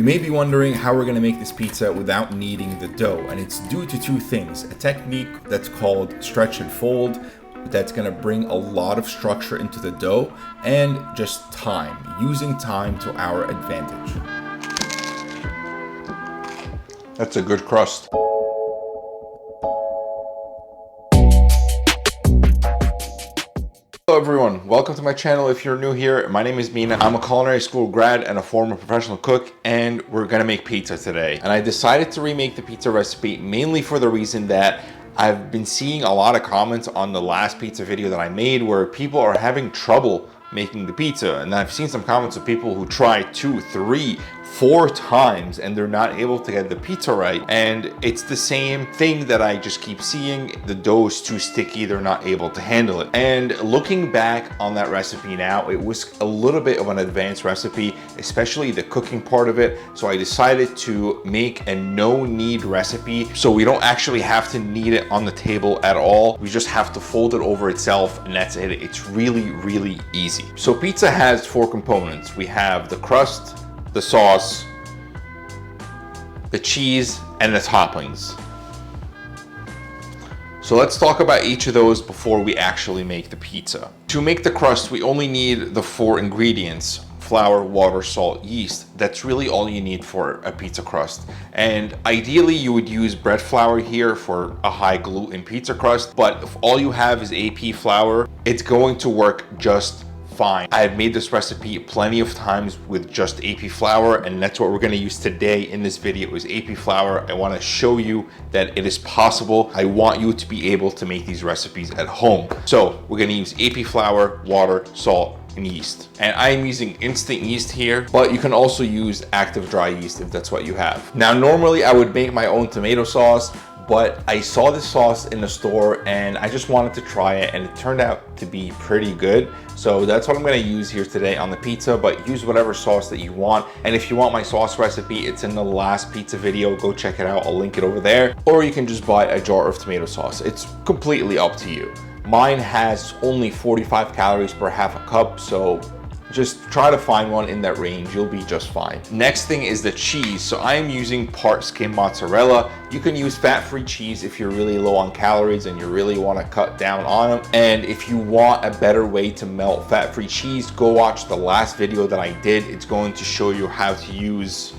may be wondering how we're gonna make this pizza without kneading the dough, and it's due to two things: a technique that's called stretch and fold, that's gonna bring a lot of structure into the dough, and just time, using time to our advantage. That's a good crust. Hello everyone, welcome to my channel. If you're new here, my name is Mina. I'm a culinary school grad and a former professional cook, and we're gonna make pizza today. And I decided to remake the pizza recipe mainly for the reason that I've been seeing a lot of comments on the last pizza video that I made where people are having trouble making the pizza. And I've seen some comments of people who try 2, 3, 4 times and they're not able to get the pizza right. And it's the same thing that I just keep seeing. The dough is too sticky, they're not able to handle it. And looking back on that recipe now, it was a little bit of an advanced recipe, especially the cooking part of it. So I decided to make a no knead recipe, so we don't actually have to knead it on the table at all. We just have to fold it over itself, and that's it. It's really, really easy. So pizza has 4 components. We have the crust, the sauce, the cheese, and the toppings. So let's talk about each of those before we actually make the pizza. To make the crust, we only need the 4 ingredients: flour, water, salt, yeast. That's really all you need for a pizza crust. And ideally you would use bread flour here for a high gluten pizza crust, but if all you have is AP flour, it's going to work just fine. I've made this recipe plenty of times with just AP flour, and that's what we're gonna use today in this video is AP flour. I wanna show you that it is possible. I want you to be able to make these recipes at home. So we're gonna use AP flour, water, salt, and yeast. And I am using instant yeast here, but you can also use active dry yeast if that's what you have. Now, normally I would make my own tomato sauce, but I saw this sauce in the store and I just wanted to try it, and it turned out to be pretty good. So that's what I'm gonna use here today on the pizza, but use whatever sauce that you want. And if you want my sauce recipe, it's in the last pizza video. Go check it out, I'll link it over there. Or you can just buy a jar of tomato sauce. It's completely up to you. Mine has only 45 calories per half a cup, so just try to find one in that range, you'll be just fine. Next thing is the cheese. So I am using part skim mozzarella. You can use fat-free cheese if you're really low on calories and you really want to cut down on them. And if you want a better way to melt fat-free cheese, go watch the last video that I did. It's going to show you how to use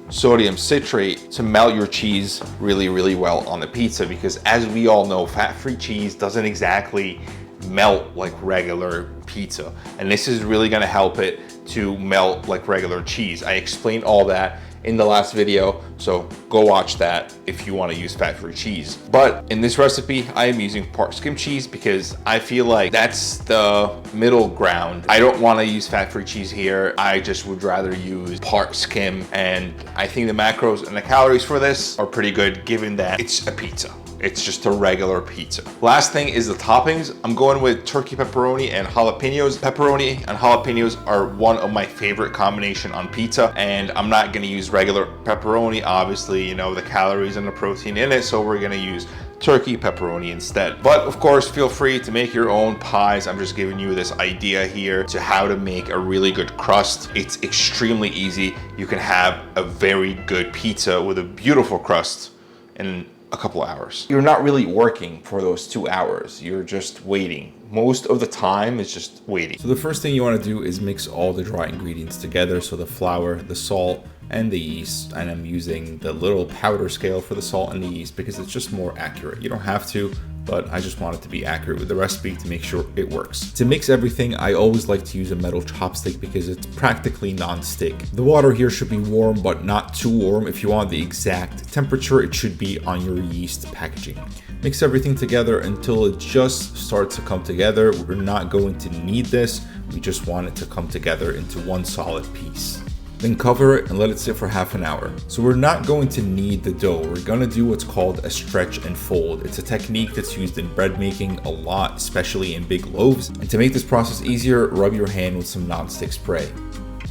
sodium citrate to melt your cheese really, really well on the pizza, because as we all know, fat-free cheese doesn't exactly melt like regular pizza, and this is really going to help it to melt like regular cheese. I explained all that in the last video, so go watch that if you want to use fat-free cheese. But in this recipe, I am using part skim cheese because I feel like that's the middle ground. I don't want to use fat-free cheese here. I just would rather use part skim, and I think the macros and the calories for this are pretty good given that it's a pizza. It's just a regular pizza. Last thing is the toppings. I'm going with turkey pepperoni and jalapeños. Pepperoni and jalapeños are one of my favorite combination on pizza, and I'm not gonna use regular pepperoni. Obviously, you know, the calories and the protein in it, so we're gonna use turkey pepperoni instead. But of course, feel free to make your own pies. I'm just giving you this idea here to how to make a really good crust. It's extremely easy. You can have a very good pizza with a beautiful crust in a couple hours. You're not really working for those 2 hours. You're just waiting. Most of the time it's just waiting. So the first thing you want to do is mix all the dry ingredients together. So the flour, the salt, and the yeast. And I'm using the little powder scale for the salt and the yeast because it's just more accurate. You don't have to, but I just want it to be accurate with the recipe to make sure it works. To mix everything, I always like to use a metal chopstick because it's practically non-stick. The water here should be warm, but not too warm. If you want the exact temperature, it should be on your yeast packaging. Mix everything together until it just starts to come together. We're not going to knead this. We just want it to come together into one solid piece. Then cover it and let it sit for half an hour. So we're not going to knead the dough. We're going to do what's called a stretch and fold. It's a technique that's used in bread making a lot, especially in big loaves. And to make this process easier, rub your hand with some non-stick spray.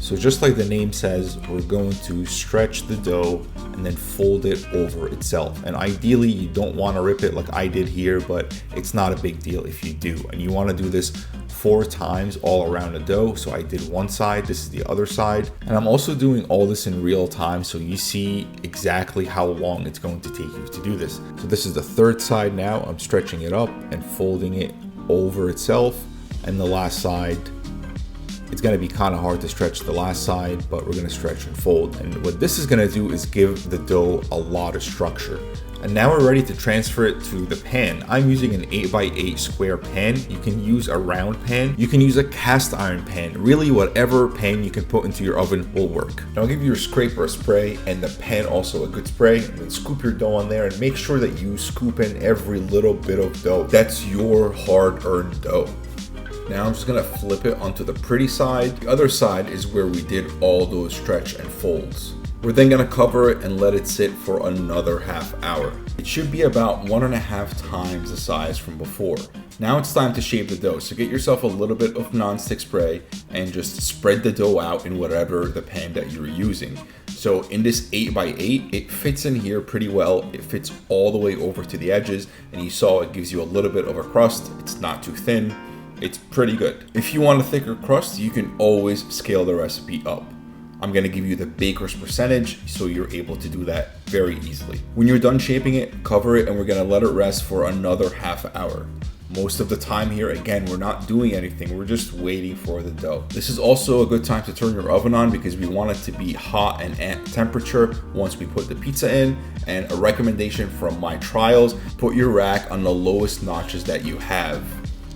So just like the name says, we're going to stretch the dough and then fold it over itself. And ideally you don't want to rip it like I did here, but it's not a big deal if you do. And you want to do this 4 times all around the dough. So I did one side, this is the other side. And I'm also doing all this in real time, so you see exactly how long it's going to take you to do this. So this is the 3rd side now. I'm stretching it up and folding it over itself. And the last side, it's going to be kind of hard to stretch the last side, but we're going to stretch and fold. And what this is going to do is give the dough a lot of structure. And now we're ready to transfer it to the pan. I'm using an 8x8 square pan. You can use a round pan. You can use a cast iron pan. Really, whatever pan you can put into your oven will work. Now I'll give you your scraper a spray and the pan also a good spray. And then scoop your dough on there and make sure that you scoop in every little bit of dough. That's your hard-earned dough. Now I'm just gonna flip it onto the pretty side. The other side is where we did all those stretch and folds. We're then gonna cover it and let it sit for another half hour. It should be about 1.5 times the size from before. Now it's time to shape the dough. So get yourself a little bit of non-stick spray and just spread the dough out in whatever the pan that you're using. So in this 8x8, it fits in here pretty well. It fits all the way over to the edges, and you saw it gives you a little bit of a crust. It's not too thin. It's pretty good. If you want a thicker crust, you can always scale the recipe up. I'm gonna give you the baker's percentage so you're able to do that very easily. When you're done shaping it, cover it and we're gonna let it rest for another half hour. Most of the time here, again, we're not doing anything. We're just waiting for the dough. This is also a good time to turn your oven on because we want it to be hot and at temperature once we put the pizza in. And a recommendation from my trials, put your rack on the lowest notches that you have.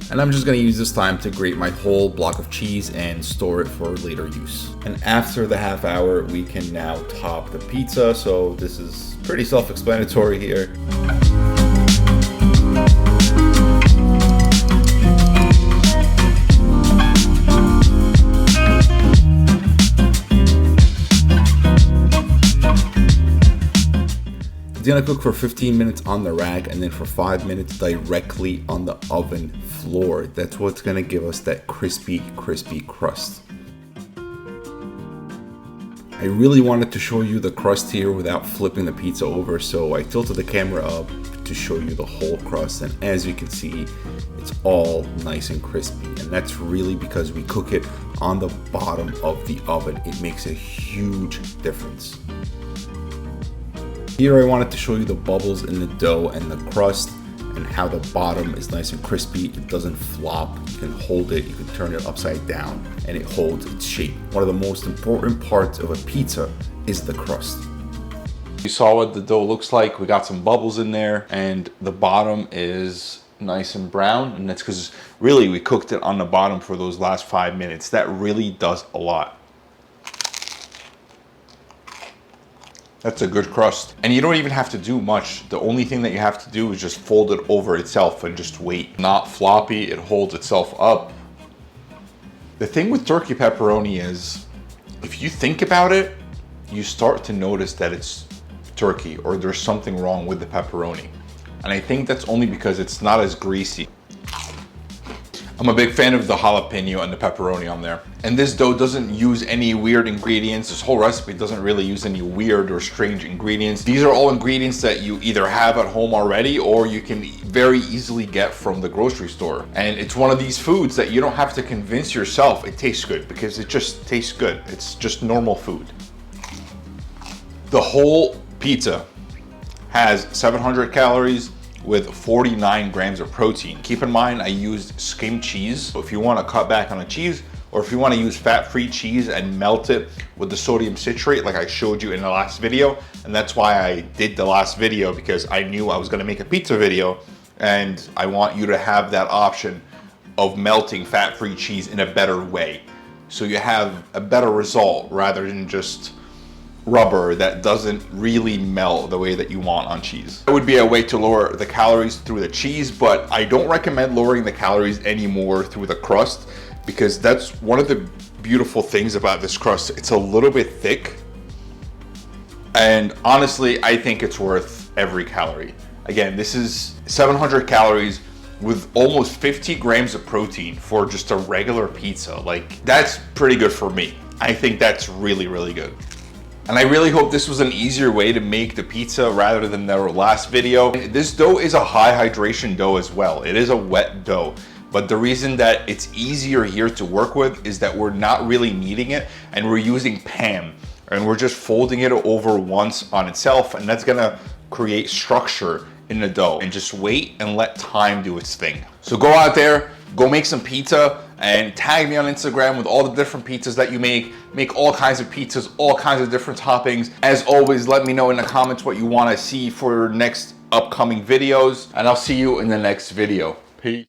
And I'm just gonna use this time to grate my whole block of cheese and store it for later use. And after the half hour, we can now top the pizza. So this is pretty self-explanatory here. It's gonna cook for 15 minutes on the rack and then for 5 minutes directly on the oven floor. That's what's gonna give us that crispy crust. I really wanted to show you the crust here without flipping the pizza over, so I tilted the camera up to show you the whole crust, and as you can see, it's all nice and crispy, and that's really because we cook it on the bottom of the oven. It makes a huge difference. Here I wanted to show you the bubbles in the dough and the crust and how the bottom is nice and crispy. It doesn't flop. You can hold it, you can turn it upside down, and it holds its shape. One of the most important parts of a pizza is the crust. You saw what the dough looks like. We got some bubbles in there and the bottom is nice and brown, and that's because really we cooked it on the bottom for those last 5 minutes. That really does a lot. That's a good crust. And you don't even have to do much. The only thing that you have to do is just fold it over itself and just wait. Not floppy, it holds itself up. The thing with turkey pepperoni is, if you think about it, you start to notice that it's turkey or there's something wrong with the pepperoni. And I think that's only because it's not as greasy. I'm a big fan of the jalapeno and the pepperoni on there. And this dough doesn't use any weird ingredients. This whole recipe doesn't really use any weird or strange ingredients. These are all ingredients that you either have at home already or you can very easily get from the grocery store. And it's one of these foods that you don't have to convince yourself it tastes good, because it just tastes good. It's just normal food. The whole pizza has 700 calories with 49 grams of protein. Keep in mind, I used skim cheese. So if you want to cut back on the cheese, or if you want to use fat-free cheese and melt it with the sodium citrate like I showed you in the last video, and that's why I did the last video, because I knew I was going to make a pizza video and I want you to have that option of melting fat-free cheese in a better way, so you have a better result rather than just rubber that doesn't really melt the way that you want on cheese. It would be a way to lower the calories through the cheese, but I don't recommend lowering the calories anymore through the crust, because that's one of the beautiful things about this crust. It's a little bit thick, and honestly, I think it's worth every calorie. Again, this is 700 calories with almost 50 grams of protein for just a regular pizza. Like, that's pretty good for me. I think that's really, really good. And I really hope this was an easier way to make the pizza rather than the last video. This dough is a high hydration dough as well. It is a wet dough. But the reason that it's easier here to work with is that we're not really kneading it and we're using pan. And we're just folding it over once on itself, and that's gonna create structure in the dough. And just wait and let time do its thing. So go out there, go make some pizza, and tag me on Instagram with all the different pizzas that you make. Make all kinds of pizzas, all kinds of different toppings. As always, let me know in the comments what you wanna see for next upcoming videos, and I'll see you in the next video.